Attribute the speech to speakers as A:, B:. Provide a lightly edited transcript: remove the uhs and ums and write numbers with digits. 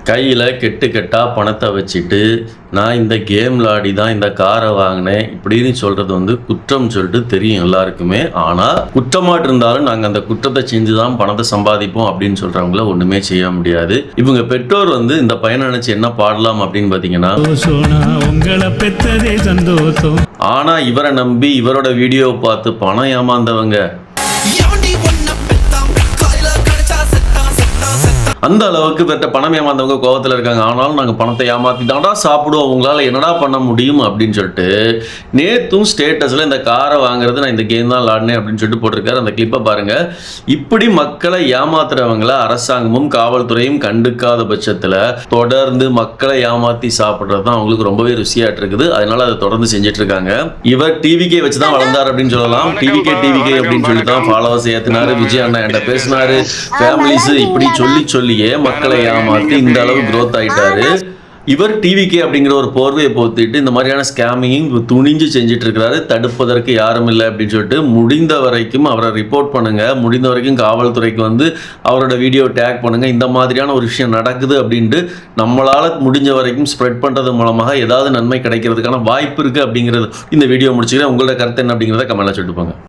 A: கையில கெட்டு கெட்டா பணத்தை வச்சுட்டு நான் இந்த கேம் விளையாடி தான் இந்த காரை வாங்கினேன் இப்படின்னு சொல்றது வந்து குற்றம் சொல்லிட்டு தெரியும் எல்லாருக்குமே. ஆனா குற்றமாட்டு இருந்தாலும் நாங்க அந்த குற்றத்தை செஞ்சுதான் பணத்தை சம்பாதிப்போம் அப்படின்னு சொல்றவங்கள ஒண்ணுமே செய்ய முடியாது. இவங்க பெற்றோர் வந்து இந்த பையனை நினைச்சு என்ன பாடலாம் அப்படின்னு பாத்தீங்கன்னா, ஆனா இவரை நம்பி இவரோட வீடியோவை பார்த்து பணம் ஏமாந்தவங்க அந்த அளவுக்கு பெற்ற பணம் ஏமாந்தவங்க கோவத்தில் இருக்காங்க. ஆனாலும் நாங்கள் பணத்தை ஏமாற்றி தாண்டா சாப்பிடுவோம், உங்களால் என்னடா பண்ண முடியும் அப்படின்னு சொல்லிட்டு நேற்றும் ஸ்டேட்டஸில் இந்த காரை வாங்குறது நான் இந்த கேம் தான் விளாடினேன் அப்படின்னு சொல்லிட்டு போட்டிருக்காரு. அந்த கிளிப்பை பாருங்கள். இப்படி மக்களை ஏமாத்துறவங்கள அரசாங்கமும் காவல்துறையும் கண்டுக்காத பட்சத்தில் தொடர்ந்து மக்களை ஏமாற்றி சாப்பிட்றது தான் அவங்களுக்கு ரொம்பவே ருசியாட்டு இருக்குது. அதனால அதை தொடர்ந்து செஞ்சுட்டு இருக்காங்க. இவர் டிவிகே வச்சு தான் வளர்ந்தார் அப்படின்னு சொல்லலாம். டிவிகே அப்படின்னு சொல்லி தான் ஃபாலோவர்ஸ் ஏற்றினாரு. விஜய் அண்ணா என்கிட்ட பேசினாரு, ஃபேமிலிஸ் இப்படி சொல்லி மக்களை ஏமாத்தி இந்த அளவு growth ஆயிட்டாரு. இவர் டிவிகே அப்படிங்கிற ஒரு போர்வையை போத்திட்டு இந்த மாதிரியான ஸ்கேமிங் துணிஞ்சு செஞ்சுட்டு இருக்கிறாரு. தடுப்பதற்கு யாரும் இல்லை அப்படின்னு சொல்லிட்டு முடிந்த வரைக்கும் அவரை ரிப்போர்ட் பண்ணுங்க, முடிந்த வரைக்கும் காவல்துறைக்கு வந்து அவரோட வீடியோ டேக் பண்ணுங்க. இந்த மாதிரியான ஒரு விஷயம் நடக்குது அப்படின்ட்டு நம்மளால முடிஞ்ச வரைக்கும் ஸ்ப்ரெட் பண்றது மூலமாக ஏதாவது நன்மை கிடைக்கிறதுக்கான வாய்ப்பு இருக்கு அப்படிங்கிறது இந்த வீடியோ முடிச்சுக்கிறேன். உங்களோட கருத்து என்ன அப்படிங்கிறத கமெண்ட்ல சொல்லிட்டு போங்க.